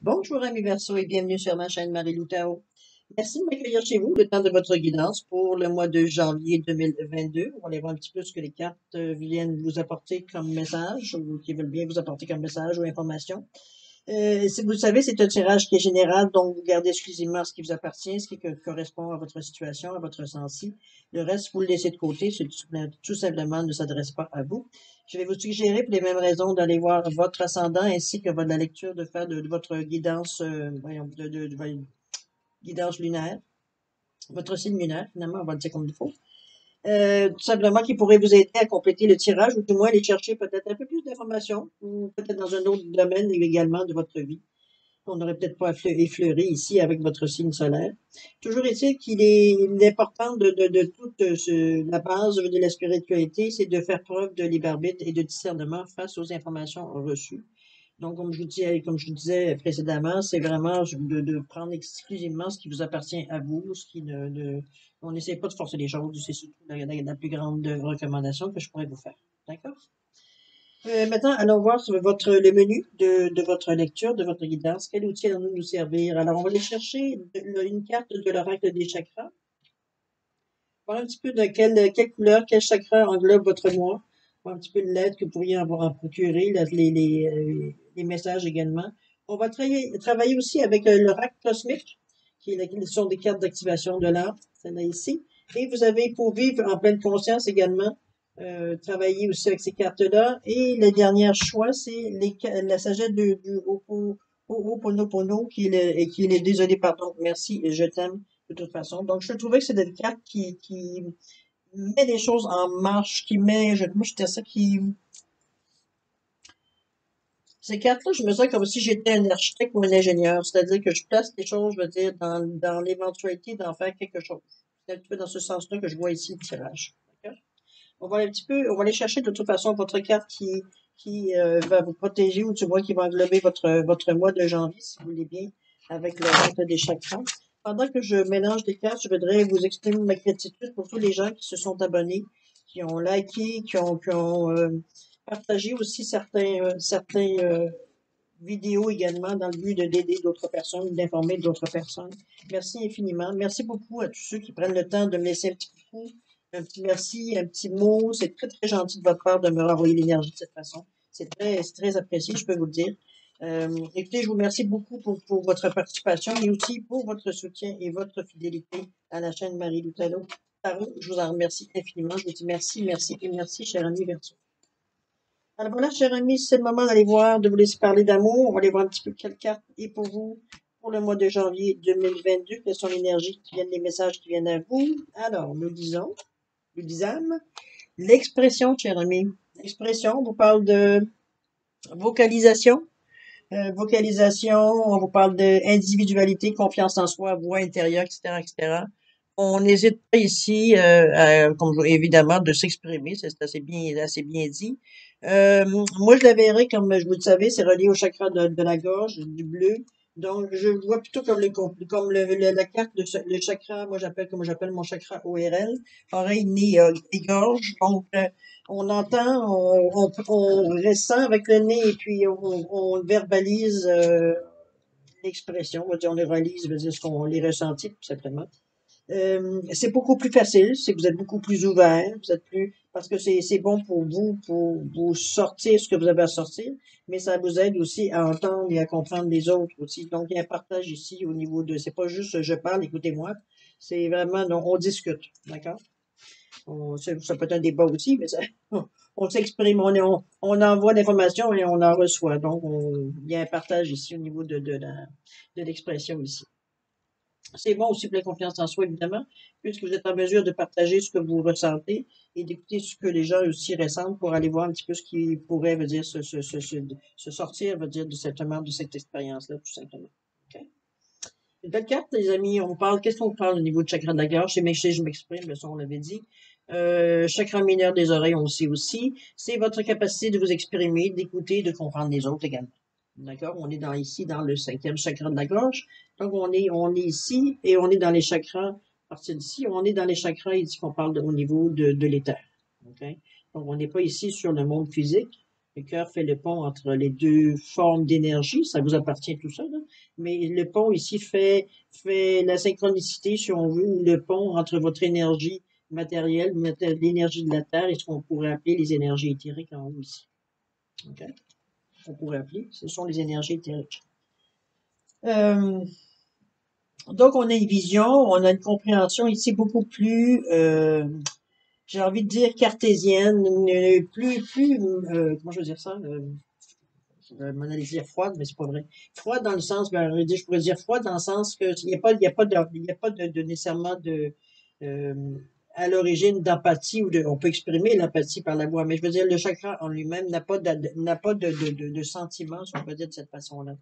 Bonjour amis Verseau et bienvenue sur ma chaîne Marie-Lou Tao. Merci de m'accueillir chez vous le temps de votre guidance pour le mois de janvier 2022. On va aller voir un petit peu ce que les cartes viennent vous apporter comme message ou qui veulent bien vous apporter comme message ou information. Si vous le savez, c'est un tirage qui est général, donc vous gardez exclusivement ce qui vous appartient, ce qui correspond à votre situation, à votre ressenti. Le reste, vous le laissez de côté, c'est tout simplement ne s'adresse pas à vous. Je vais vous suggérer, pour les mêmes raisons, d'aller voir votre ascendant ainsi que la lecture de faire de votre guidance, voyons, voyons, guidance lunaire, votre signe lunaire, finalement, on va le dire comme il faut. Tout simplement qui pourrait vous aider à compléter le tirage ou du moins aller chercher peut-être un peu plus d'informations ou peut-être dans un autre domaine également de votre vie qu'on n'aurait peut-être pas effleuré ici avec votre signe solaire. Toujours est-il qu'il est important de toute la base de la spiritualité, c'est de faire preuve de libre arbitre et de discernement face aux informations reçues. Donc, comme je vous disais précédemment, c'est vraiment de prendre exclusivement ce qui vous appartient à vous, ce qui on n'essaie pas de forcer les choses, c'est surtout la plus grande recommandation que je pourrais vous faire. D'accord? Maintenant, allons voir sur le menu de votre lecture, de votre guidance. Quel outil allons-nous nous servir? Alors, on va aller chercher une carte de l'oracle des chakras. Voir un petit peu de quelle couleur, quel chakra englobe votre mois. Voir un petit peu de l'aide que vous pourriez avoir à procurer, les messages également. On va travailler aussi avec l'oracle cosmique, qui sont des cartes d'activation de l'art, celle-là ici. Et vous avez, pour vivre en pleine conscience également, travailler aussi avec ces cartes-là. Et le dernier choix, c'est la sagesse du Ho'oponopono, qui est désolé, pardon, merci, je t'aime de toute façon. Donc, je trouvais que c'est des cartes qui met les choses en marche, moi, je dirais ça, ces cartes-là, je me sens comme si j'étais un architecte ou un ingénieur, c'est-à-dire que je place les choses, je veux dire, dans l'éventualité d'en faire quelque chose. C'est un petit peu dans ce sens-là que je vois ici le tirage. D'accord? On va aller chercher de toute façon votre carte qui va vous protéger ou du moins qui va englober votre mois de janvier, si vous voulez bien, avec le reste des chakras. Pendant que je mélange les cartes, je voudrais vous exprimer ma gratitude pour tous les gens qui se sont abonnés, qui ont liké, qui ont partagé aussi certains vidéos également dans le but d'aider d'autres personnes, d'informer d'autres personnes. Merci infiniment. Merci beaucoup à tous ceux qui prennent le temps de me laisser un petit coup, un petit merci, un petit mot. C'est très, très gentil de votre part de me renvoyer l'énergie de cette façon. C'est très apprécié, je peux vous le dire. Écoutez, je vous remercie beaucoup pour votre participation, mais aussi pour votre soutien et votre fidélité à la chaîne Marie-Lou Talot. Je vous en remercie infiniment. Je vous dis merci, merci et merci, cher ami Verseau. Alors voilà, cher ami, c'est le moment d'aller voir, de vous laisser parler d'amour. On va aller voir un petit peu quelle carte est pour vous pour le mois de janvier 2022. Quelles sont les énergies qui viennent, les messages qui viennent à vous. Alors, nous disâmes, l'expression, cher ami. L'expression, on vous parle de vocalisation. Vocalisation, on vous parle d'individualité, confiance en soi, voix intérieure, etc., etc. On n'hésite pas ici, évidemment, de s'exprimer, c'est assez bien dit. Moi, je la verrais comme, vous le savez, c'est relié au chakra de la gorge, du bleu. Donc, je vois plutôt comme la carte le chakra, moi j'appelle mon chakra ORL, oreille, nez et gorge. Donc, on entend, on ressent avec le nez et puis on verbalise l'expression, on va dire, on les relise, veut dire ce qu'on les ressentit, tout simplement. C'est beaucoup plus facile, c'est que vous êtes beaucoup plus ouvert, vous êtes plus, parce que c'est bon pour vous sortir ce que vous avez à sortir, mais ça vous aide aussi à entendre et à comprendre les autres aussi. Donc, il y a un partage ici au niveau c'est pas juste je parle, écoutez-moi, c'est vraiment, non, on discute, d'accord? Ça peut être un débat aussi, mais ça, on s'exprime, on envoie l'information et on en reçoit. Donc, il y a un partage ici au niveau de l'expression ici. C'est bon aussi pour la confiance en soi, évidemment, puisque vous êtes en mesure de partager ce que vous ressentez et d'écouter ce que les gens aussi ressentent pour aller voir un petit peu ce qui pourrait, veut dire, se sortir, veut dire, de cette expérience-là, tout simplement. OK? Une belle carte, les amis. Qu'est-ce qu'on parle au niveau du chakra de la gorge? Je m'exprime, ça, on l'avait dit. Chakra mineur des oreilles, on le sait aussi. C'est votre capacité de vous exprimer, d'écouter, de comprendre les autres également. D'accord? On est ici dans le cinquième chakra de la gorge. Donc, on est ici et on est dans les chakras. À partir d'ici, on est dans les chakras ici qu'on parle au niveau de l'éther. OK? Donc, on n'est pas ici sur le monde physique. Le cœur fait le pont entre les deux formes d'énergie, ça vous appartient tout ça, là. Mais le pont ici fait la synchronicité, si on veut, ou le pont entre votre énergie matérielle, l'énergie de la Terre et ce qu'on pourrait appeler les énergies éthériques en haut ici. OK? On pourrait appeler, ce sont les énergies éthériques. Donc, on a une vision, on a une compréhension ici beaucoup plus, j'ai envie de dire cartésienne, comment je veux dire ça? Je vais m'en aller dire froide, mais c'est pas vrai. Froide dans le sens, je pourrais dire froide dans le sens que il n'y a pas de nécessairement euh, à l'origine d'empathie on peut exprimer l'empathie par la voix, mais je veux dire, le chakra en lui-même n'a pas de sentiment, si on peut dire de cette façon-là.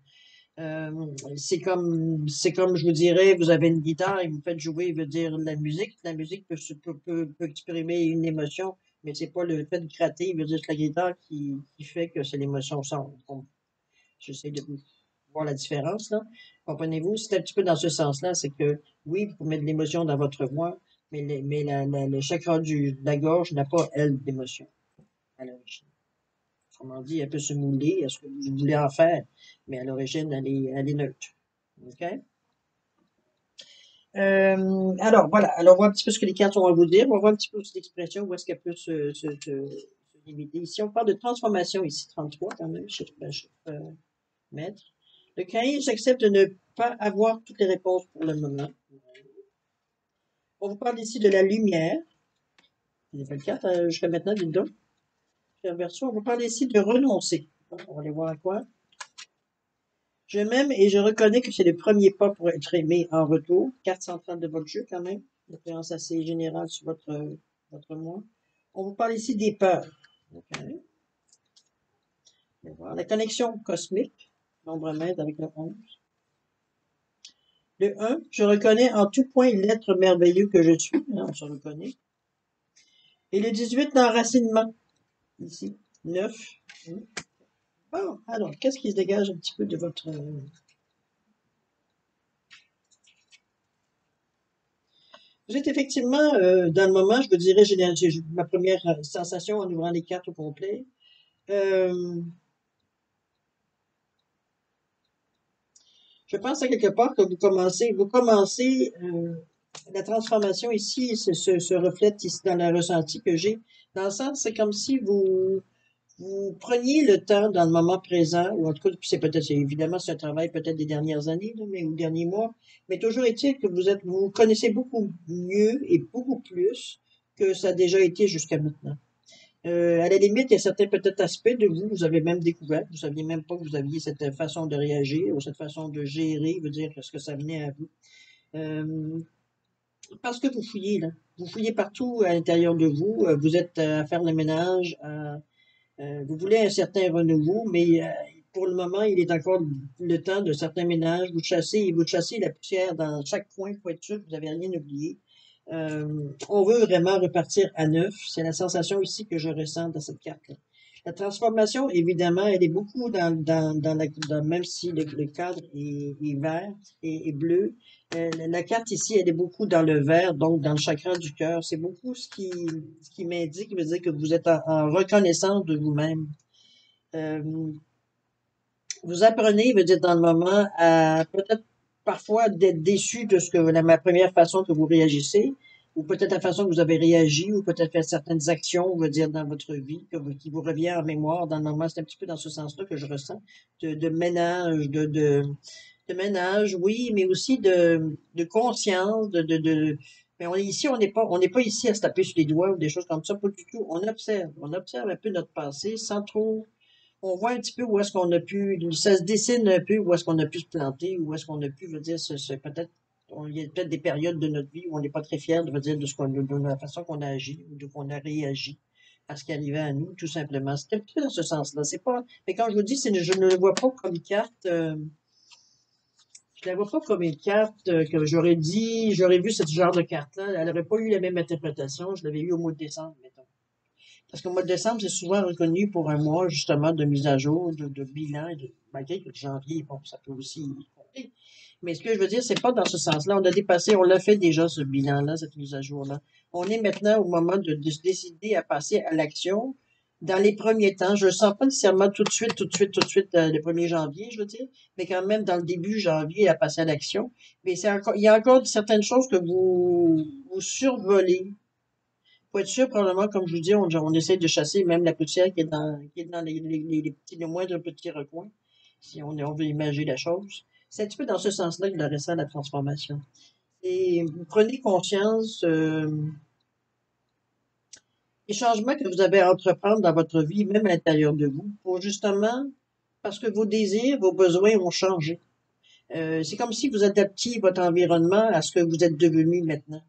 C'est comme, je vous dirais, vous avez une guitare et vous faites jouer, veut dire la musique. La musique peut exprimer une émotion, mais c'est pas le fait de gratter, veut dire que la guitare qui fait que c'est l'émotion sort. Donc, j'essaie de voir la différence, là. Comprenez-vous? C'est un petit peu dans ce sens-là, c'est que, oui, vous pouvez mettre de l'émotion dans votre voix, mais, le chakra de la gorge n'a pas, elle, d'émotion à l'origine. Autrement dit, elle peut se mouler à ce que vous voulez en faire, mais à l'origine, elle est neutre. OK? Alors, voilà. Alors, on voit un petit peu ce que les cartes ont à vous dire. On voit un petit peu aussi l'expression, où est-ce qu'elle peut se limiter. Ici, on parle de transformation, ici, 33 quand même, chiffre mètre. Le 15, j'accepte de ne pas avoir toutes les réponses pour le moment. On vous parle ici de la lumière. J'ai fait le 4 jusqu'à maintenant, dites donc. On vous parle ici de renoncer. On va aller voir à quoi. Je m'aime et je reconnais que c'est le premier pas pour être aimé en retour. Carte centrale de votre jeu, quand même. Une référence assez générale sur votre moi. On vous parle ici des peurs. Okay. On va voir la connexion cosmique. Nombre mètre avec le 11. Le 1, je reconnais en tout point l'être merveilleux que je suis. Hein, on se reconnaît. Et le 18, l'enracinement. Ici. 9. Bon, alors, qu'est-ce qui se dégage un petit peu de votre... Vous êtes effectivement, dans le moment, je vous dirais, j'ai ma première sensation en ouvrant les cartes au complet. Je pense à quelque part que vous commencez la transformation ici se reflète ici dans le ressenti que j'ai. Dans le sens, c'est comme si vous preniez le temps dans le moment présent, ou en tout cas, c'est peut-être, évidemment, c'est un travail peut-être des dernières années, là, mais ou derniers mois, mais toujours est-il que vous connaissez beaucoup mieux et beaucoup plus que ça a déjà été jusqu'à maintenant. À la limite, il y a certains peut-être aspects de vous, vous avez même découvert, vous saviez même pas que vous aviez cette façon de réagir ou cette façon de gérer, veut dire ce que ça venait à vous. Parce que vous fouillez, là. Vous fouillez partout à l'intérieur de vous, vous êtes à faire le ménage, vous voulez un certain renouveau, mais pour le moment, il est encore le temps de certains ménages. Vous chassez la poussière dans chaque coin pour être sûr que vous n'avez rien oublié. On veut vraiment repartir à neuf. C'est la sensation ici que je ressens dans cette carte-là. La transformation, évidemment, elle est beaucoup même si le cadre est vert et bleu, la carte ici, elle est beaucoup dans le vert, donc dans le chakra du cœur. C'est beaucoup ce qui m'indique, veut dire que vous êtes en reconnaissance de vous-même. Vous apprenez, veut dire dans le moment, à peut-être parfois d'être déçu de ma première façon que vous réagissez, ou peut-être la façon que vous avez réagi, ou peut-être fait certaines actions, veut dire dans votre vie, qui vous revient en mémoire dans le moment. C'est un petit peu dans ce sens-là que je ressens, de ménage, de ménage, oui, mais aussi de conscience, mais on n'est pas ici à se taper sur les doigts ou des choses comme ça, pas du tout. On observe un peu notre passé sans trop on voit un petit peu où est-ce qu'on a pu, ça se dessine un peu où est-ce qu'on a pu se planter, où est-ce qu'on a pu, je veux dire, peut-être, il y a peut-être des périodes de notre vie où on n'est pas très fier de dire, de la façon qu'on a agi, ou de qu'on a réagi à ce qui arrivait à nous, tout simplement. C'est un petit peu dans ce sens-là. C'est pas, mais quand je vous dis, je ne le vois pas comme une carte, je la vois pas comme une carte que j'aurais vu ce genre de carte-là. Elle n'aurait pas eu la même interprétation. Je l'avais eu au mois de décembre, mettons. Parce qu'au mois de décembre, c'est souvent reconnu pour un mois, justement, de mise à jour, de bilan, malgré que le janvier, bon, ça peut aussi y compter. Mais ce que je veux dire, c'est pas dans ce sens-là. On a dépassé, on l'a fait déjà, ce bilan-là, cette mise à jour-là. On est maintenant au moment de se décider à passer à l'action, Dans les premiers temps, je le sens pas nécessairement tout de suite, le 1er janvier, je veux dire, mais quand même dans le début janvier, à passer à l'action. Mais il y a encore certaines choses que vous survolez. Faut être sûr, probablement, comme je vous dis, on essaie de chasser même la poussière qui est dans les petits, les moindres petits recoins, si on veut imaginer la chose. C'est un petit peu dans ce sens-là que je le ressens, la transformation. Et vous prenez conscience, les changements que vous avez à entreprendre dans votre vie, même à l'intérieur de vous, pour justement, parce que vos désirs, vos besoins ont changé. C'est comme si vous adaptiez votre environnement à ce que vous êtes devenu maintenant.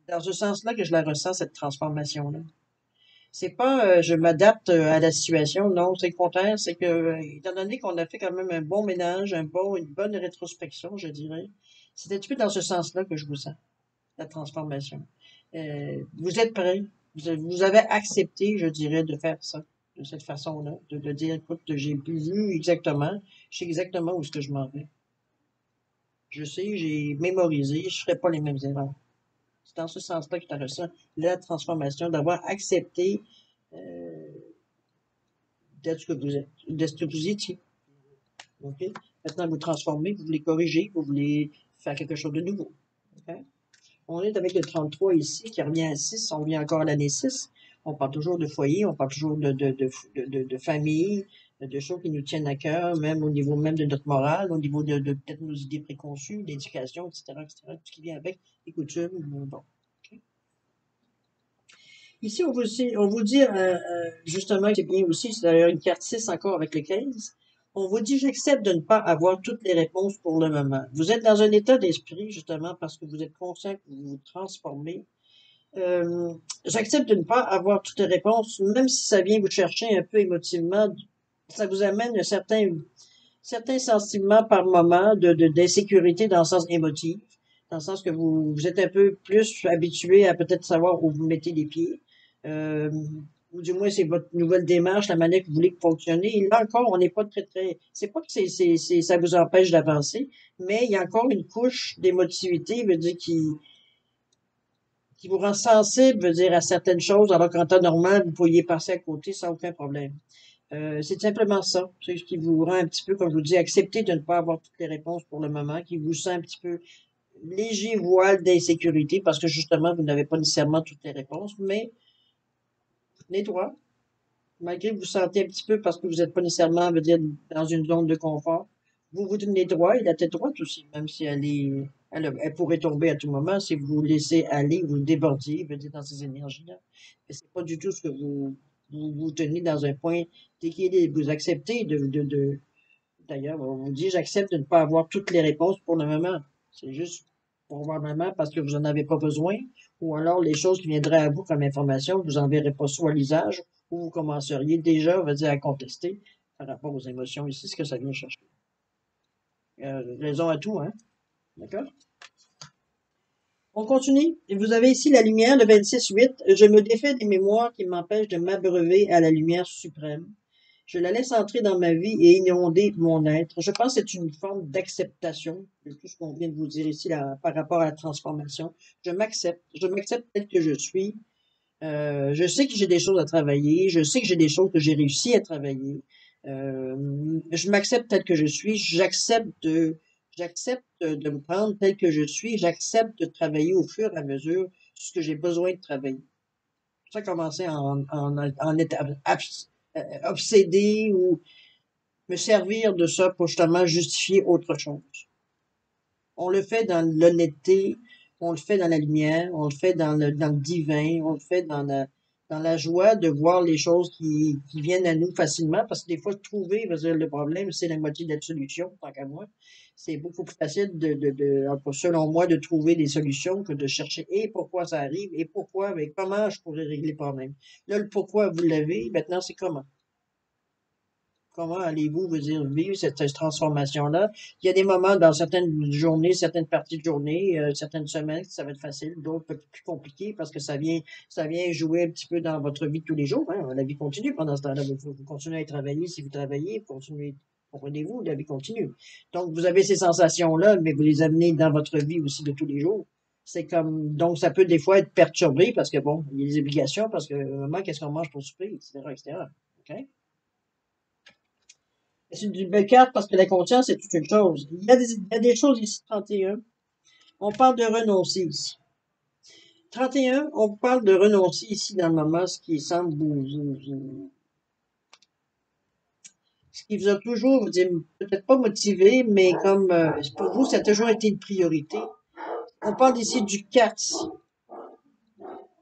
Dans ce sens-là que je la ressens, cette transformation-là. C'est pas je m'adapte à la situation, non, c'est le contraire, c'est que, étant donné qu'on a fait quand même un bon ménage, une bonne rétrospection, je dirais, c'est un petit peu dans ce sens-là que je vous sens, la transformation. Vous êtes prêt, vous avez accepté, je dirais, de faire ça, de cette façon-là, de dire, écoute, j'ai vu exactement, je sais exactement où est-ce que je m'en vais. Je sais, j'ai mémorisé, je ferai pas les mêmes erreurs. C'est dans ce sens-là que tu as ressenti la transformation, d'avoir accepté euh, d'être ce que vous êtes, d'être ce que vous étiez. OK? Maintenant, vous transformez, vous voulez corriger, vous voulez faire quelque chose de nouveau. OK? On est avec le 33 ici, qui revient à 6, on revient encore à l'année 6. On parle toujours de foyer, on parle toujours de famille, de choses qui nous tiennent à cœur, même au niveau même de notre morale, au niveau de peut-être nos idées préconçues, d'éducation, etc., tout ce qui vient avec, les coutumes, bon. OK? Ici, on vous dit justement, c'est bien aussi, c'est d'ailleurs une carte 6 encore avec le 15. On vous dit, j'accepte de ne pas avoir toutes les réponses pour le moment. Vous êtes dans un état d'esprit, justement, parce que vous êtes conscient que vous vous transformez. Euh, J'accepte de ne pas avoir toutes les réponses, même si ça vient vous chercher un peu émotivement. Ça vous amène un certain sentiment par moment d'insécurité dans le sens émotif, dans le sens que vous êtes un peu plus habitué à peut-être savoir où vous mettez les pieds. Euh, ou du moins, c'est votre nouvelle démarche, la manière que vous voulez fonctionner. Et là encore, on n'est pas c'est pas que ça vous empêche d'avancer, mais il y a encore une couche d'émotivité, veut dire, qui vous rend sensible, veut dire, à certaines choses, alors qu'en temps normal, vous pourriez passer à côté sans aucun problème. C'est simplement ça. C'est ce qui vous rend un petit peu, comme je vous dis, accepter de ne pas avoir toutes les réponses pour le moment, qui vous sent un petit peu léger voile d'insécurité, parce que justement, vous n'avez pas nécessairement toutes les réponses, mais les droits, malgré que vous sentez un petit peu, parce que vous n'êtes pas nécessairement, veut dire, dans une zone de confort, vous vous tenez droit, et la tête droite aussi, même si elle pourrait tomber à tout moment, si vous vous laissez aller, vous débordiez, veut dire, dans ces énergies-là. Mais c'est pas du tout ce que vous tenez dans un point d'équilibre. Vous acceptez d'ailleurs, on vous dit, j'accepte de ne pas avoir toutes les réponses pour le moment. C'est juste pour le moment parce que vous n'en avez pas besoin, ou alors les choses qui viendraient à vous comme information, vous n'en verrez pas soit à l'usage, ou vous commenceriez déjà, on va dire, à contester par rapport aux émotions ici, ce que ça vient chercher. Raison à tout, hein? D'accord? On continue. Et vous avez ici la lumière, le 26-8. Je me défais des mémoires qui m'empêchent de m'abreuver à la lumière suprême. Je la laisse entrer dans ma vie et inonder mon être. Je pense que c'est une forme d'acceptation de tout ce qu'on vient de vous dire ici là, par rapport à la transformation. Je m'accepte. Je m'accepte tel que je suis. Je sais que j'ai des choses à travailler. Je sais que j'ai des choses que j'ai réussi à travailler. Je m'accepte tel que je suis. J'accepte de me prendre tel que je suis. J'accepte de travailler au fur et à mesure ce que j'ai besoin de travailler. Ça commencer en état obsédé ou me servir de ça pour justement justifier autre chose. On le fait dans l'honnêteté, on le fait dans la lumière, on le fait dans le divin, on le fait dans la joie de voir les choses qui viennent à nous facilement, parce que des fois, trouver, le problème, c'est la moitié de la solution, tant qu'à moi. C'est beaucoup plus facile selon moi, de trouver des solutions que de chercher et pourquoi ça arrive et pourquoi, mais comment je pourrais régler le problème. Là, le pourquoi vous l'avez, maintenant c'est comment. Comment allez-vous, vous dire, vivre cette transformation-là? Il y a des moments dans certaines journées, certaines parties de journée, certaines semaines, ça va être facile, d'autres peut-être plus compliqué parce que ça vient jouer un petit peu dans votre vie de tous les jours, hein. La vie continue pendant ce temps-là. Vous continuez à travailler si vous travaillez, vous continuez, comprenez-vous, la vie continue. Donc, vous avez ces sensations-là, mais vous les amenez dans votre vie aussi de tous les jours. C'est comme, donc ça peut des fois être perturbé parce que bon, il y a des obligations, parce que, maman, qu'est-ce qu'on mange pour souper, etc., etc. OK? Et c'est une belle carte parce que la conscience, c'est toute une chose. Il y a des choses ici, 31. On parle de renoncer ici. 31, on parle de renoncer ici dans le moment, ce qui semble ce qui vous a toujours, vous dire, peut-être pas motivé, mais comme pour vous, ça a toujours été une priorité. On parle ici du 4.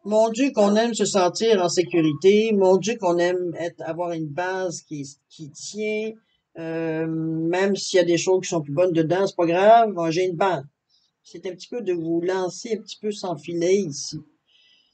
Mon Dieu, qu'on aime se sentir en sécurité. Mon Dieu, qu'on aime avoir une base qui tient. Même s'il y a des choses qui sont plus bonnes dedans, c'est pas grave. Moi, j'ai une base. C'est un petit peu de vous lancer un petit peu sans filet ici.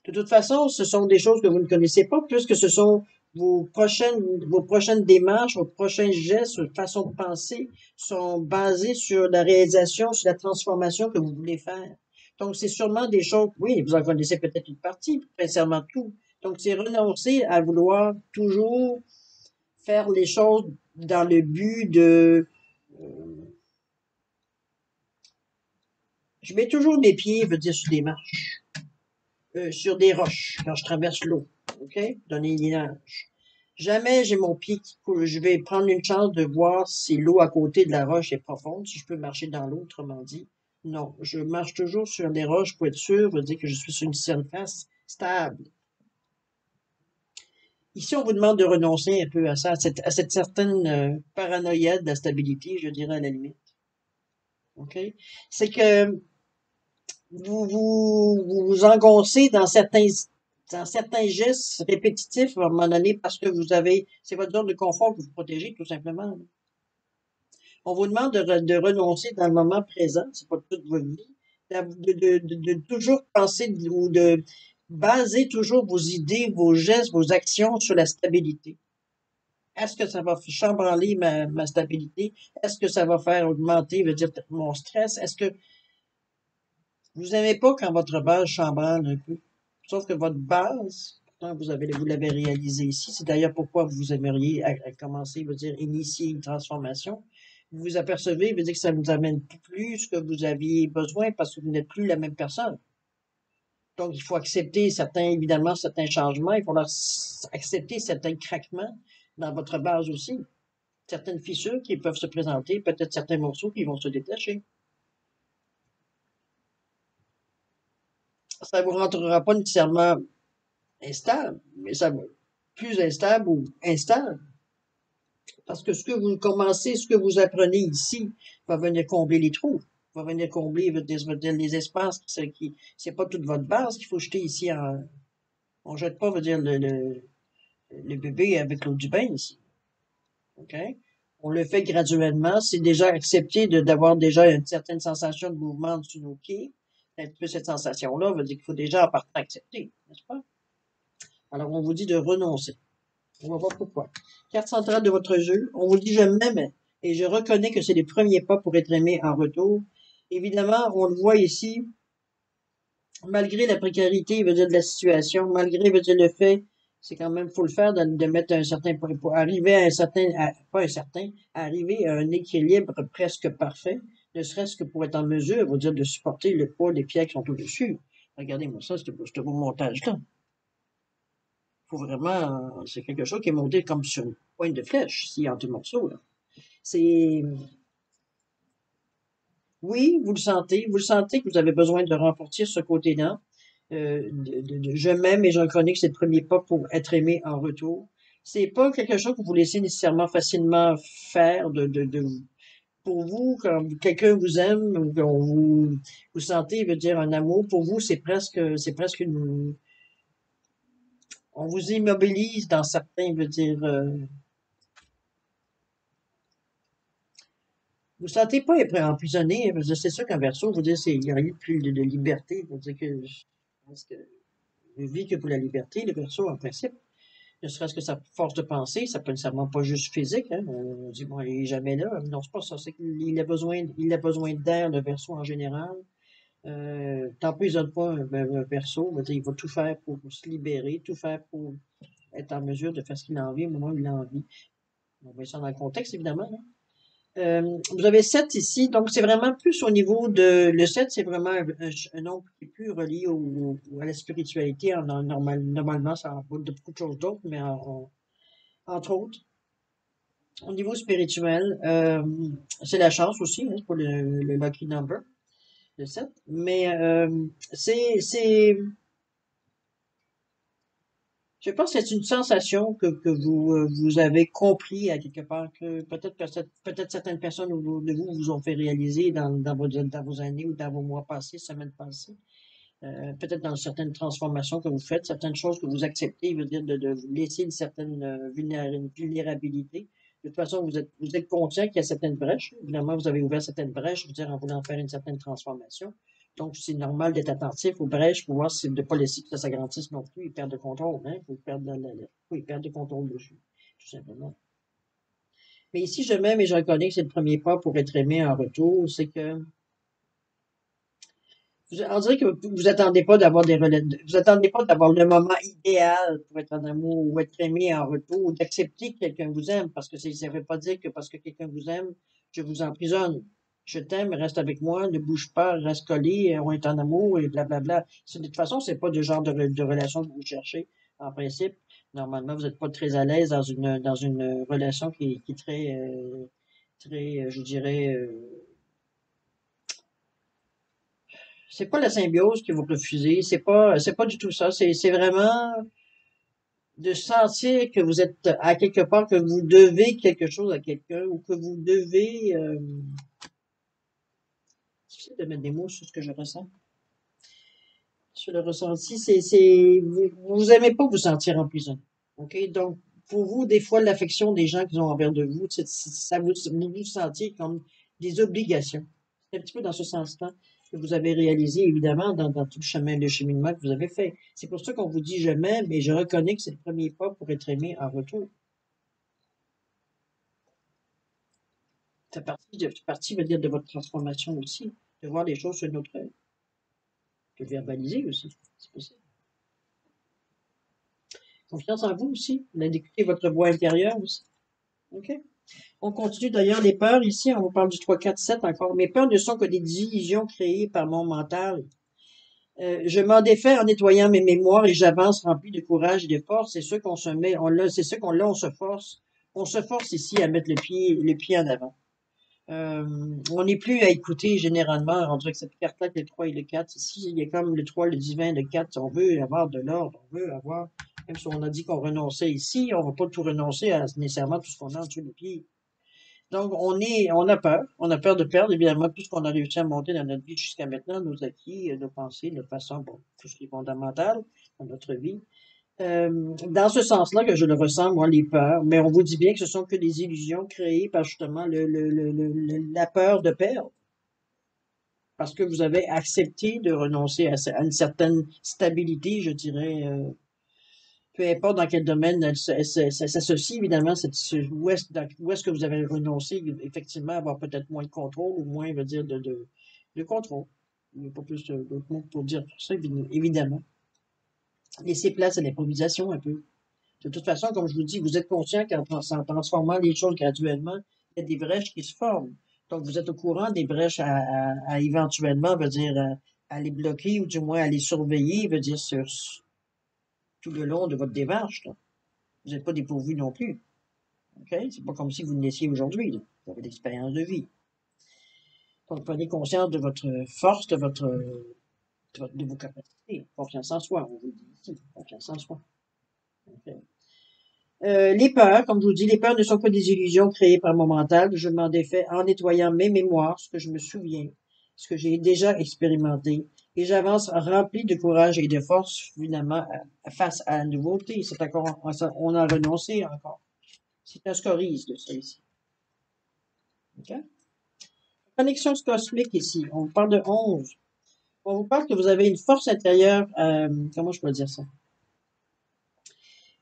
De toute façon, ce sont des choses que vous ne connaissez pas, puisque ce sont vos prochaines démarches, vos prochains gestes, votre façon de penser sont basés sur la réalisation, sur la transformation que vous voulez faire. Donc, c'est sûrement des choses, oui, vous en connaissez peut-être une partie, sincèrement tout. Donc, c'est renoncer à vouloir toujours faire les choses dans le but de, je mets toujours mes pieds, veut dire, sur des marches, sur des roches, quand je traverse l'eau. OK? Donner une image. Jamais j'ai mon pied qui coule. Je vais prendre une chance de voir si l'eau à côté de la roche est profonde, si je peux marcher dans l'eau, autrement dit. Non, je marche toujours sur des roches pour être sûr, veut dire que je suis sur une surface stable. Ici, on vous demande de renoncer un peu à ça, à cette certaine paranoïa de la stabilité, je dirais à la limite. OK? C'est que vous vous engoncez dans certains gestes répétitifs à un moment donné parce que c'est votre zone de confort que vous protégez, tout simplement. On vous demande de renoncer dans le moment présent, c'est pas toute votre vie, de toujours penser ou de baser toujours vos idées, vos gestes, vos actions sur la stabilité. Est-ce que ça va chambranler ma stabilité? Est-ce que ça va faire augmenter, veut dire, mon stress? Est-ce que vous n'aimez pas quand votre base chambranle un peu? Sauf que votre base, pourtant vous l'avez réalisé ici. C'est d'ailleurs pourquoi vous aimeriez commencer, veut dire, initier une transformation. Vous vous apercevez, veut dire que ça ne vous amène plus ce que vous aviez besoin parce que vous n'êtes plus la même personne. Donc, il faut accepter évidemment, certains changements. Il faut accepter certains craquements dans votre base aussi. Certaines fissures qui peuvent se présenter, peut-être certains morceaux qui vont se détacher. Ça ne vous rentrera pas nécessairement instable, mais ça va plus instable ou instable. Parce que ce que vous commencez, ce que vous apprenez ici, va venir combler les trous, va venir combler les espaces c'est pas toute votre base qu'il faut jeter ici on jette pas, veut dire, le bébé avec l'eau du bain ici. OK? On le fait graduellement. C'est déjà accepté d'avoir déjà une certaine sensation de mouvement sous nos pieds. Un peu cette sensation-là veut dire qu'il faut déjà en partant accepter, n'est-ce pas? Alors, on vous dit de renoncer. On va voir pourquoi. Carte centrale de votre jeu. On vous dit je m'aime et je reconnais que c'est les premiers pas pour être aimé en retour. Évidemment, on le voit ici, malgré la précarité, veut dire de la situation, malgré, veut dire le fait, c'est quand même, faut le faire, de mettre un certain point pour arriver à un certain, pas un certain, arriver à un équilibre presque parfait, ne serait-ce que pour être en mesure, veut dire de supporter le poids des pierres qui sont au-dessus. Regardez-moi ça, ce beau montage-là. Faut vraiment, c'est quelque chose qui est monté comme sur une pointe de flèche, s'il y a deux morceaux, là. C'est, oui, vous le sentez que vous avez besoin de renforcer ce côté-là. Je m'aime et je reconnais que c'est le premier pas pour être aimé en retour. C'est pas quelque chose que vous laissez nécessairement facilement faire pour vous, quand quelqu'un vous aime, ou qu'on vous sentez, veut dire un amour, pour vous, c'est presque on vous immobilise dans certains, veut dire, vous sentez pas être emprisonné, parce que c'est sûr qu'un Verseau, vous dire, il y a eu plus de liberté, vous dire que, je pense que, je vis que pour la liberté, le Verseau, en principe. Ne serait-ce que sa force de pensée, ça peut nécessairement pas juste physique, hein. On dit, bon, il est jamais là. Non, c'est pas ça. C'est il a besoin d'air, le Verseau, en général. T'emprisonne pas un Verseau, veut dire, il va tout faire pour se libérer, tout faire pour être en mesure de faire ce qu'il a envie au moment où il a envie. On met ça dans le contexte, évidemment, hein. Vous avez 7 ici, donc c'est vraiment plus au niveau de... Le 7, c'est vraiment un nombre qui est plus relié à la spiritualité. Normalement, ça englobe de beaucoup de choses d'autres, mais entre autres, au niveau spirituel, c'est la chance aussi, hein, c'est pour le lucky number, le 7. Mais c'est, je pense que c'est une sensation que vous avez compris à quelque part, que peut-être certaines personnes de vous vous ont fait réaliser dans vos années ou dans vos mois passés, semaines passées. Peut-être dans certaines transformations que vous faites, certaines choses que vous acceptez, il veut dire de vous laisser une certaine vulnérabilité. De toute façon, vous êtes conscient qu'il y a certaines brèches. Évidemment, vous avez ouvert certaines brèches, je veux dire, en voulant faire une certaine transformation. Donc, c'est normal d'être attentif aux brèches pour voir si, de ne pas laisser que ça s'agrandisse non plus. Ils perdent de contrôle, hein. Faut ils perdent de contrôle dessus, tout simplement. Mais ici, je m'aime et je reconnais que c'est le premier pas pour être aimé en retour. C'est que on dirait que vous attendez pas d'avoir vous attendez pas d'avoir le moment idéal pour être en amour ou être aimé en retour ou d'accepter que quelqu'un vous aime parce que ça veut pas dire que parce que quelqu'un vous aime, je vous emprisonne. Je t'aime, reste avec moi, ne bouge pas, reste collé, on est en amour et blablabla. De toute façon, c'est pas le genre de relation que vous cherchez, en principe. Normalement, vous n'êtes pas très à l'aise dans une relation qui est très, je dirais, c'est pas la symbiose que vous refusez, c'est pas du tout ça. C'est vraiment de sentir que vous êtes à quelque part, que vous devez quelque chose à quelqu'un ou que vous devez, difficile de mettre des mots sur ce que je ressens, sur le ressenti, vous aimez pas vous sentir emprisonné. OK? Donc, pour vous, des fois, l'affection des gens qui ont envers de vous, ça vous sentiez comme des obligations. C'est un petit peu dans ce sens-là que vous avez réalisé, évidemment, dans tout le cheminement que vous avez fait. C'est pour ça qu'on vous dit je m'aime, mais je reconnais que c'est le premier pas pour être aimé en retour. Ça partie, veut dire, de votre transformation aussi, de voir les choses sur une autre œil, de le verbaliser aussi, c'est possible. Confiance en vous aussi, d'écouter votre voix intérieure aussi. OK? On continue d'ailleurs les peurs ici, on vous parle du 3, 4, 7 encore. Mes peurs ne sont que des illusions créées par mon mental. Je m'en défais en nettoyant mes mémoires et j'avance rempli de courage et de force. C'est ce qu'on se met, c'est ce qu'on là, on se force. On se force ici à mettre le pied en avant. On n'est plus à écouter généralement, on dirait que cette carte-là, le 3 et le 4, ici, il y a comme le 3, le divin, le 4, on veut avoir de l'ordre, on veut avoir, même si on a dit qu'on renonçait ici, on va pas tout renoncer à nécessairement tout ce qu'on a en dessous des pieds. Donc, on a peur de perdre, évidemment, tout ce qu'on a réussi à monter dans notre vie jusqu'à maintenant, nos acquis, nos pensées, nos façons, bon, tout ce qui est fondamental dans notre vie. Dans ce sens-là que je le ressens, moi, les peurs, mais on vous dit bien que ce sont que des illusions créées par justement la peur de perdre, parce que vous avez accepté de renoncer à une certaine stabilité, je dirais, peu importe dans quel domaine elle s'associe, évidemment, où est-ce que vous avez renoncé, effectivement, à avoir peut-être moins de contrôle ou moins, je veux dire, de contrôle. Il n'y a pas plus d'autres mots pour dire ça, évidemment. Laisser place à l'improvisation un peu. De toute façon, comme je vous dis, vous êtes conscient qu'en transformant les choses graduellement, il y a des brèches qui se forment. Donc, vous êtes au courant des brèches à éventuellement, veut dire, à les bloquer ou du moins à les surveiller, veut dire, tout le long de votre démarche, là. Vous n'êtes pas dépourvu non plus. OK? C'est pas comme si vous le laissiez aujourd'hui, là. Vous avez l'expérience de vie. Donc, prenez conscience de votre force, de vos capacités. Confiance en soi, on vous le dit ici. Confiance en soi. OK? Les peurs, comme je vous dis, les peurs ne sont que des illusions créées par mon mental. Je m'en défais en nettoyant mes mémoires, ce que je me souviens, ce que j'ai déjà expérimenté. Et j'avance rempli de courage et de force, finalement, face à la nouveauté. C'est encore, on a renoncé encore. C'est un scorise de ça ici. OK? Connexion cosmique ici. On vous parle de 11. On vous parle que vous avez une force intérieure, comment je peux dire ça?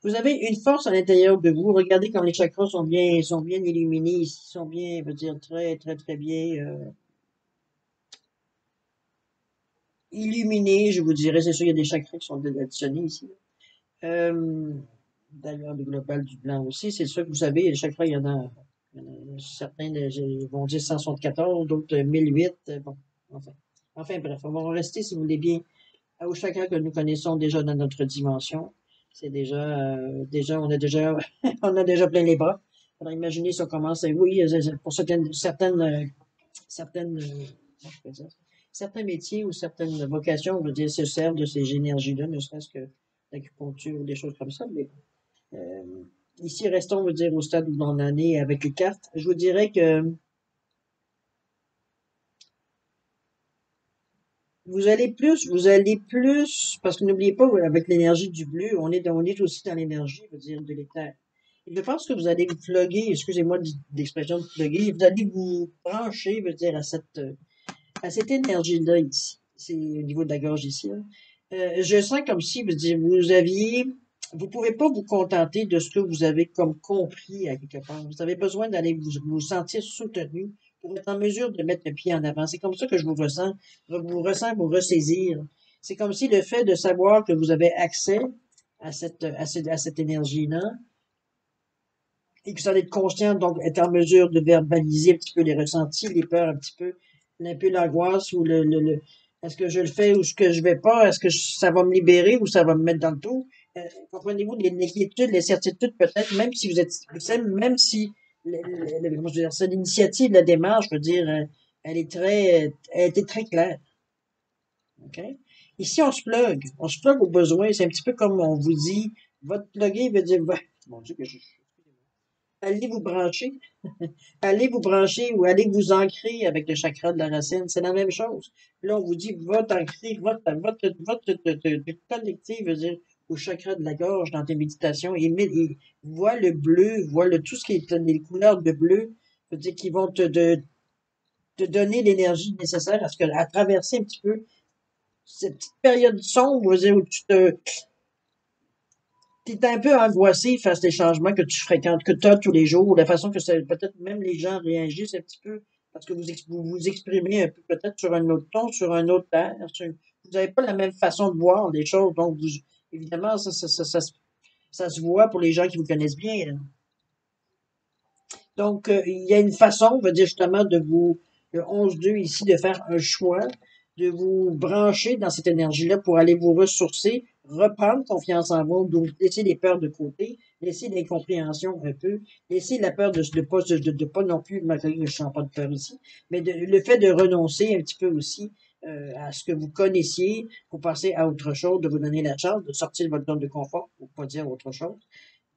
Vous avez une force à l'intérieur de vous. Regardez comme les chakras sont bien illuminés ici, sont bien, je veux dire, très, très, très bien illuminés, je vous dirais. C'est sûr, il y a des chakras qui sont additionnés ici. D'ailleurs, le global du blanc aussi, c'est sûr que vous savez, les chakras, il y en a Certains vont dire 174, d'autres 1008. Bon, enfin. Enfin bref, on va rester, si vous voulez bien, au chakra que nous connaissons déjà dans notre dimension. C'est déjà, on a déjà, on a déjà plein les bras. Alors imaginez si on commence, oui, pour certaines, comment je peux dire, certains métiers ou certaines vocations, on va dire, se servent de ces énergies-là, ne serait-ce que l'acupuncture ou des choses comme ça. Mais euh, ici, restons, on va dire, au stade où on en est avec les cartes. Je vous dirais que vous allez plus, parce que n'oubliez pas, avec l'énergie du bleu, on est aussi dans l'énergie, je veux dire, de l'éther. Et je pense que vous allez vous plugger, excusez-moi d'expression de plugger, vous allez vous brancher, je veux dire, à cette énergie-là ici. C'est au niveau de la gorge ici, là. Je sens comme si, je veux dire, vous pouvez pas vous contenter de ce que vous avez comme compris à quelque part. Vous avez besoin d'aller vous sentir soutenu pour être en mesure de mettre le pied en avant. C'est comme ça que je vous ressens vous ressaisir. C'est comme si le fait de savoir que vous avez accès à cette énergie-là, et que vous allez être conscient, donc être en mesure de verbaliser un petit peu les ressentis, les peurs un peu l'angoisse ou est-ce que je le fais ou est-ce que je vais pas, est-ce que ça va me libérer ou ça va me mettre dans le trou? Comprenez-vous l'inquiétude, l'incertitude peut-être, même si vous êtes, même si comment je veux dire, c'est l'initiative, la démarche, je veux dire, elle était très claire. OK? Ici, on se plug aux besoins, c'est un petit peu comme on vous dit, votre plugger veut dire, ouais, mon Dieu, allez vous brancher. Allez vous brancher ou allez vous ancrer avec le chakra de la racine. C'est la même chose. Là, on vous dit, va t'ancrer, va te connecter, veut dire, au chakra de la gorge dans tes méditations et vois le bleu, tout ce qui est les couleurs de bleu, veut dire qu'ils vont te donner l'énergie nécessaire à traverser un petit peu cette petite période sombre, veut dire, où t'es un peu angoissé face aux changements que tu fréquentes, que tu as tous les jours, la façon que peut-être même les gens réagissent un petit peu, parce que vous vous exprimez un peu peut-être sur un autre ton, sur un autre air. Vous n'avez pas la même façon de voir les choses, donc évidemment, ça se voit pour les gens qui vous connaissent bien, là. Donc, il y a une façon, on va dire justement, le 11-2 ici, de faire un choix, de vous brancher dans cette énergie-là pour aller vous ressourcer, reprendre confiance en vous, donc laisser les peurs de côté, laisser l'incompréhension un peu, laisser la peur de pas non plus, malgré que je ne sens pas de peur ici, mais le fait de renoncer un petit peu aussi à ce que vous connaissiez pour passer à autre chose, de vous donner la chance de sortir de votre zone de confort, pour pas dire autre chose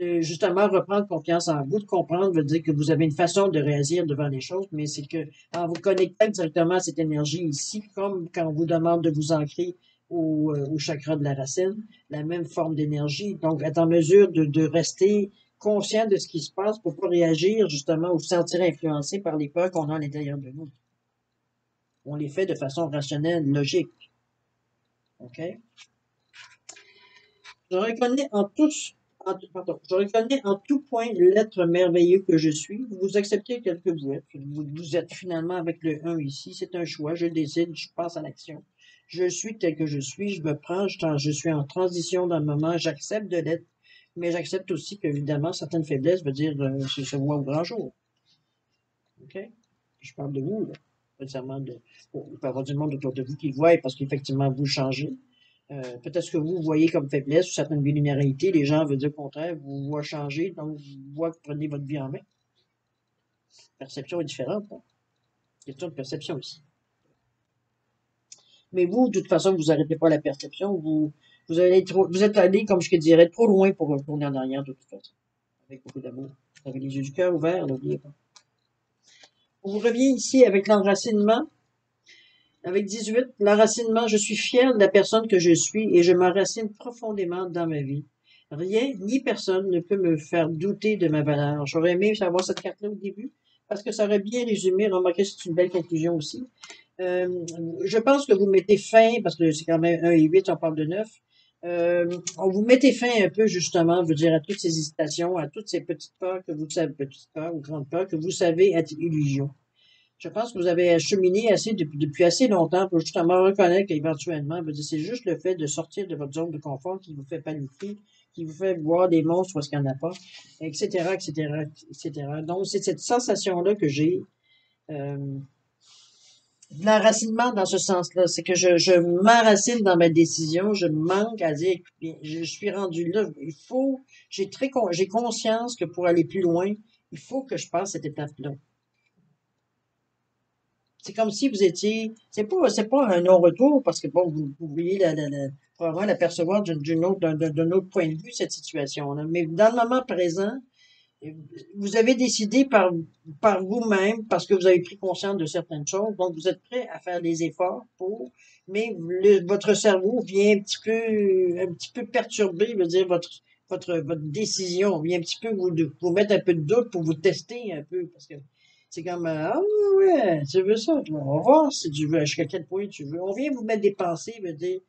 justement reprendre confiance en vous, de comprendre veut dire que vous avez une façon de réagir devant les choses, mais c'est que en vous connectant directement à cette énergie ici, comme quand on vous demande de vous ancrer au chakra de la racine, la même forme d'énergie, donc être en mesure de rester conscient de ce qui se passe pour pas réagir justement ou se sentir influencé par les peurs qu'on a à l'intérieur de nous. On les fait de façon rationnelle, logique. OK? Je reconnais en tous, pardon, je reconnais en tout point l'être merveilleux que je suis. Vous vous acceptez tel que vous êtes. Vous êtes finalement avec le 1 ici. C'est un choix. Je décide, je passe à l'action. Je suis tel que je suis. Je me prends, je suis en transition dans le moment. J'accepte de l'être. Mais j'accepte aussi qu'évidemment, certaines faiblesses veut dire se voit au grand jour. OK? Je parle de vous, là. Pas nécessairement bon, il peut y avoir du monde autour de vous qui le voit parce qu'effectivement, vous changez. Peut-être que vous voyez comme faiblesse ou certaines vulnérabilités, les gens veulent dire au contraire, vous voient changer, donc vous voient que vous prenez votre vie en main. La perception est différente, hein? Question de perception aussi. Mais vous, de toute façon, vous n'arrêtez pas la perception, vous êtes allé, comme je dirais, trop loin pour retourner en arrière, de toute façon. Avec beaucoup d'amour. Vous avez les yeux du cœur ouverts, n'oubliez pas. On vous revient ici avec l'enracinement. Avec 18, l'enracinement, je suis fier de la personne que je suis et je m'enracine profondément dans ma vie. Rien ni personne ne peut me faire douter de ma valeur. J'aurais aimé savoir cette carte-là au début parce que ça aurait bien résumé. Remarquez, c'est une belle conclusion aussi. Euh, je pense que vous mettez fin, parce que c'est quand même 1 et 8, on parle de 9. On vous mettez fin un peu justement, je veux dire, à toutes ces hésitations, à toutes ces petites peurs que vous savez, petites peurs ou grandes peurs que vous savez être illusions. Je pense que vous avez cheminé depuis assez longtemps pour justement reconnaître qu'éventuellement, c'est juste le fait de sortir de votre zone de confort qui vous fait paniquer, qui vous fait voir des monstres parce qu'il n'y en a pas, etc., etc., etc. Donc, c'est cette sensation-là que j'ai. De l'enracinement dans ce sens-là, c'est que je m'enracine dans ma décision, je manque à dire, je suis rendu là, il faut, j'ai conscience que pour aller plus loin, il faut que je passe cette étape-là. C'est comme si vous étiez, c'est pas un non-retour parce que bon, vous pourriez probablement l'apercevoir d'un autre point de vue, cette situation-là. Mais dans le moment présent, vous avez décidé par vous-même, parce que vous avez pris conscience de certaines choses, donc vous êtes prêt à faire des efforts pour, mais votre cerveau vient un petit peu perturber, veut dire votre décision, vient un petit peu vous mettre un peu de doute pour vous tester un peu, parce que c'est comme, ah ouais, tu veux ça, on va voir si tu veux, jusqu'à quel point tu veux. On vient vous mettre des pensées, veut dire,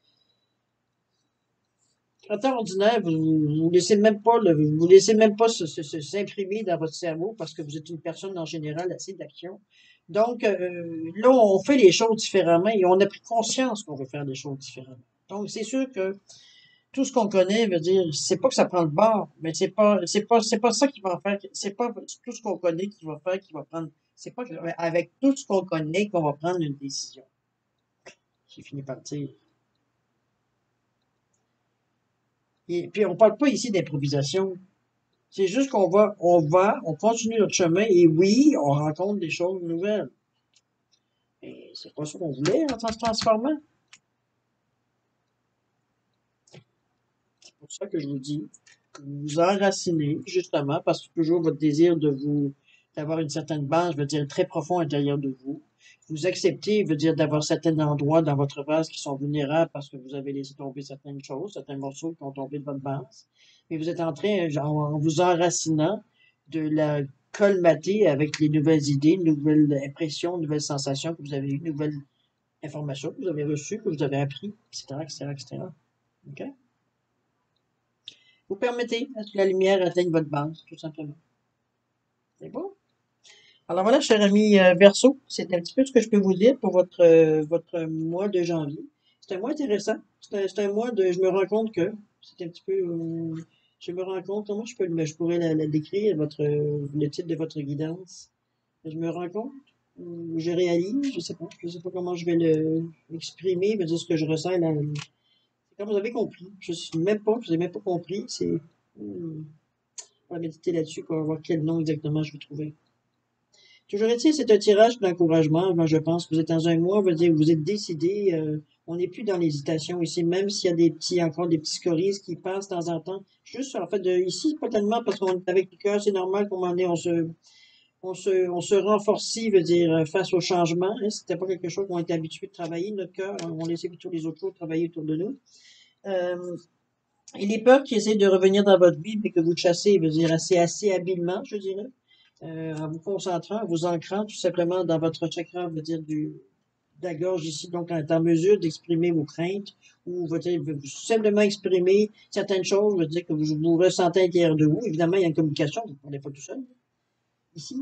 en temps ordinaire, vous laissez même pas vous laissez même pas s'imprimer dans votre cerveau parce que vous êtes une personne en général assez d'action. Donc, là, on fait les choses différemment et on a pris conscience qu'on veut faire des choses différemment. Donc, c'est sûr que tout ce qu'on connaît veut dire, c'est pas que ça prend le bord, mais c'est pas ça qui va faire, c'est pas tout ce qu'on connaît qui va faire, qui va prendre, c'est pas avec tout ce qu'on connaît qu'on va prendre une décision. Qui finit par dire. Et puis, on parle pas ici d'improvisation. C'est juste on continue notre chemin et oui, on rencontre des choses nouvelles. Et c'est pas ça qu'on voulait en se transformant. C'est pour ça que je vous dis, que vous vous enracinez, justement, parce que toujours votre désir d'avoir une certaine base, veut dire très profond à l'intérieur de vous. Vous acceptez, veut dire d'avoir certains endroits dans votre base qui sont vulnérables parce que vous avez laissé tomber certaines choses, certains morceaux qui ont tombé de votre base. Mais vous êtes en train, en vous enracinant, de la colmater avec les nouvelles idées, nouvelles impressions, nouvelles sensations que vous avez eues, nouvelles informations que vous avez reçues, que vous avez appris, etc., etc., etc. OK? Vous permettez à ce que la lumière atteigne votre base, tout simplement. C'est bon? Alors voilà, cher ami Verseau, c'est un petit peu ce que je peux vous dire pour votre mois de janvier. C'est un mois intéressant. C'est un mois de, je me rends compte que, c'est un petit peu, je me rends compte, comment je pourrais la décrire, le titre de votre guidance. Je me rends compte, je réalise, je sais pas comment je vais l'exprimer, mais dire ce que je ressens. C'est comme vous avez compris. Je n'ai même pas compris. On va méditer là-dessus pour voir quel nom exactement je vais trouver. Toujours est-il, c'est un tirage d'encouragement. Moi, je pense que vous êtes dans un mois, on va dire, vous êtes décidé, on n'est plus dans l'hésitation ici, même s'il y a encore des petits scories qui passent de temps en temps. Juste, en fait, ici, pas tellement parce qu'on est avec le cœur, c'est normal qu'à un moment donné, on se renforce, veut dire, face au changement. Hein, c'était pas quelque chose qu'on était habitué de travailler, notre cœur. On laissait plutôt les autres choses travailler autour de nous. Et les peurs qui essaient de revenir dans votre vie, mais que vous chassez, veut dire assez habilement, je dirais, en vous concentrant, en vous ancrant tout simplement dans votre chakra, veut dire de la gorge ici, donc en étant en mesure d'exprimer vos craintes, ou veut dire, simplement exprimer certaines choses, veut dire que vous ressentez à l'intérieur de vous. Évidemment, il y a une communication, vous ne parlez pas tout seul, ici.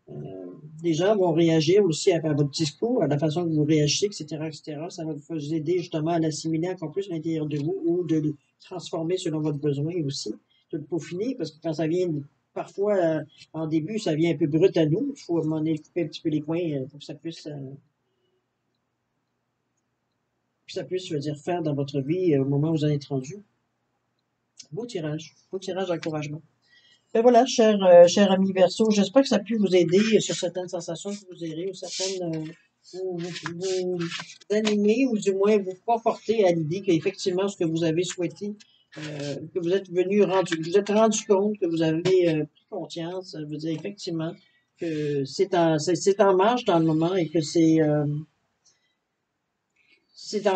Euh, les gens vont réagir aussi à votre discours, à la façon que vous réagissez, etc., etc. Ça va vous aider justement à l'assimiler encore plus à l'intérieur de vous ou de le transformer selon votre besoin aussi, de le peaufiner, parce que quand ça vient, parfois, en début, ça vient un peu brut à nous. Il faut à un moment donné couper un petit peu les coins pour que ça puisse, je veux dire, faire dans votre vie au moment où vous en êtes rendu. Beau tirage d'encouragement. Ben voilà, cher ami Verseau, j'espère que ça a pu vous aider sur certaines sensations que vous aurez ou certaines vous animer ou du moins vous conforter à l'idée qu'effectivement ce que vous avez souhaité, que vous êtes rendu compte, que vous avez pris conscience, ça veut dire effectivement que c'est en marche dans le moment et que c'est en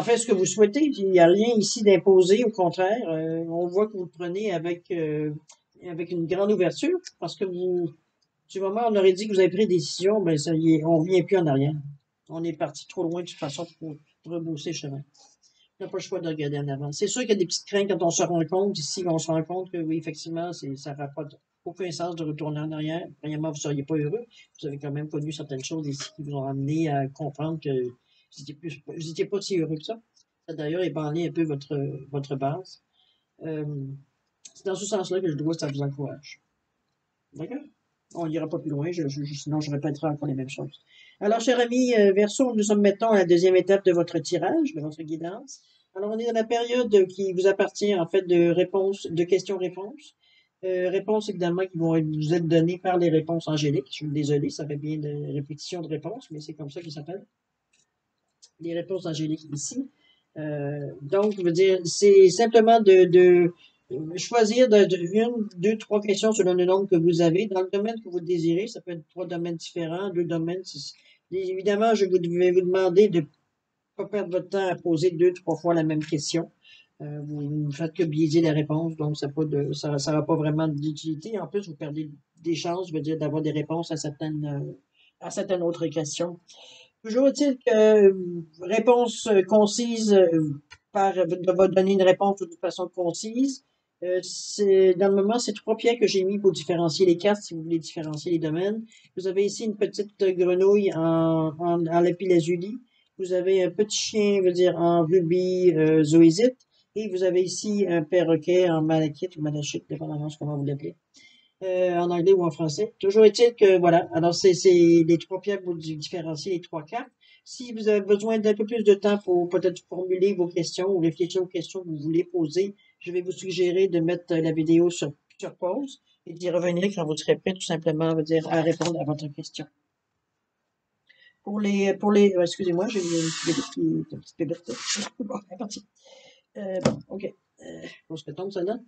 fait ce que vous souhaitez. Il n'y a rien ici d'imposé, au contraire. On voit que vous le prenez avec une grande ouverture parce que du moment où on aurait dit que vous avez pris des décisions, ben ça y est, on revient plus en arrière. On est parti trop loin de toute façon pour rebrousser le chemin. On n'a pas le choix de regarder en avant. C'est sûr qu'il y a des petites craintes quand on se rend compte, ici, on se rend compte que oui, effectivement, ça n'a pas aucun sens de retourner en arrière. Premièrement, vous ne seriez pas heureux. Vous avez quand même connu certaines choses ici qui vous ont amené à comprendre que vous n'étiez pas si heureux que ça. Ça, d'ailleurs, ébranlé un peu votre base. Euh, C'est dans ce sens-là que je dois que ça vous encourage. D'accord? On n'ira pas plus loin, sinon je répéterai encore les mêmes choses. Alors, cher ami Verseau, nous sommes maintenant à la deuxième étape de votre tirage, de votre guidance. Alors, on est dans la période qui vous appartient, en fait, de réponses, de questions-réponses. Réponses, évidemment, qui vont vous être données par les réponses angéliques. Je suis désolé, ça fait bien de répétition de réponses, mais c'est comme ça qu'ils s'appellent. Les réponses angéliques ici. Donc, je veux dire, c'est simplement de choisir une, deux, trois questions selon le nombre que vous avez. Dans le domaine que vous désirez, ça peut être trois domaines différents, deux domaines. Évidemment, je vais vous demander de ne pas perdre votre temps à poser deux, trois fois la même question. Vous ne faites que biaiser la réponse, donc ça n'aura pas vraiment d'utilité. En plus, vous perdez des chances, je veux dire, d'avoir des réponses à certaines autres questions. Toujours est-il que réponse concise va donner une réponse de toute façon concise. Dans le moment, c'est trois pierres que j'ai mis pour différencier les cartes, si vous voulez différencier les domaines. Vous avez ici une petite grenouille en lapis-lazuli. Vous avez un petit chien, veut dire, en rubis zoésite. Et vous avez ici un perroquet en malachite ou malachite, dépendamment de comment vous l'appelez. En anglais ou en français. Toujours est-il que, voilà, alors c'est les trois pierres pour différencier les trois cartes. Si vous avez besoin d'un peu plus de temps pour peut-être formuler vos questions ou réfléchir aux questions que vous voulez poser, je vais vous suggérer de mettre la vidéo sur pause et d'y revenir quand vous serez prêt, tout simplement, dire, à répondre à votre question. Excusez-moi, j'ai une petite bébête. Bon, c'est parti. Bon, OK. On se retombe, ça là.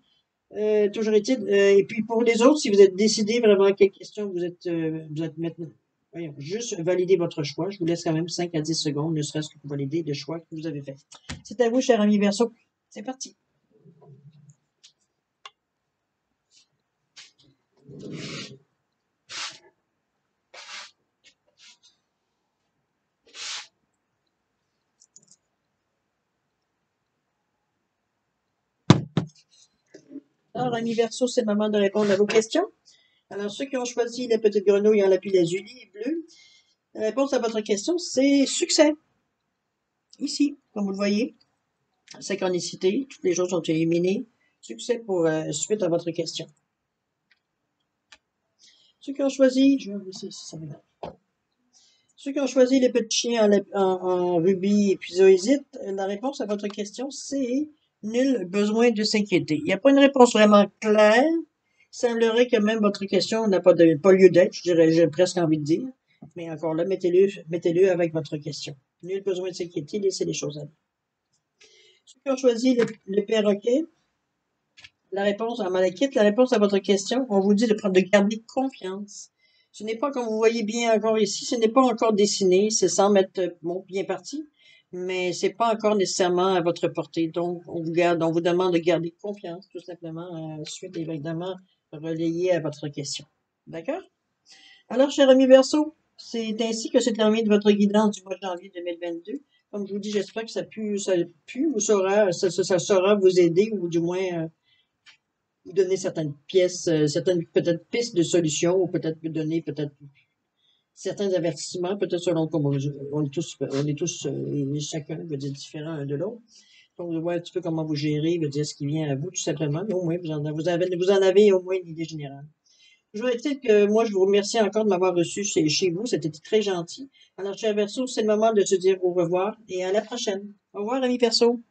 Toujours est-il, et puis pour les autres, si vous êtes décidé vraiment à quelle question vous êtes maintenant, voyons, juste valider votre choix. Je vous laisse quand même 5 à 10 secondes, ne serait-ce que pour valider le choix que vous avez fait. C'est à vous, cher ami Verseau. C'est parti. Alors, ami Verseau, c'est le moment de répondre à vos questions. Alors, ceux qui ont choisi la petite grenouille en lapis-lazuli bleu, la réponse à votre question, c'est succès. Ici, comme vous le voyez, synchronicité, toutes les choses sont éliminées. Succès pour suite à votre question. Ceux qui ont choisi, je vais vous laisser si ça m'énerve. Ceux qui ont choisi les petits chiens en rubis et puis zoésite, la réponse à votre question, c'est nul besoin de s'inquiéter. Il n'y a pas une réponse vraiment claire. Il semblerait que même votre question n'a pas lieu d'être, je dirais, j'ai presque envie de dire. Mais encore là, mettez-le avec votre question. Nul besoin de s'inquiéter, laissez les choses aller. Ceux qui ont choisi le perroquet, la réponse à malachite, la réponse à votre question, on vous dit de garder confiance. Ce n'est pas, comme vous voyez bien encore ici, ce n'est pas encore dessiné, c'est sans mettre bien parti, mais c'est pas encore nécessairement à votre portée. Donc, on vous demande de garder confiance, tout simplement, suite évidemment relayée à votre question. D'accord? Alors, cher ami Verseau, c'est ainsi que se termine votre guidance du mois de janvier 2022. Comme je vous dis, j'espère que ça saura vous aider, ou du moins vous donner certaines pièces, certaines peut-être pistes de solutions, ou peut-être vous donner peut-être certains avertissements, peut-être selon comment on est tous chacun veut dire différent un de l'autre. Donc, vous voyez un petit peu comment vous gérez, veut dire ce qui vient à vous, tout simplement. Mais au moins, vous en avez au moins une idée générale. Je voudrais dire que moi, je vous remercie encore de m'avoir reçu chez vous. C'était très gentil. Alors, cher Verseau, c'est le moment de se dire au revoir et à la prochaine. Au revoir, ami Verseau.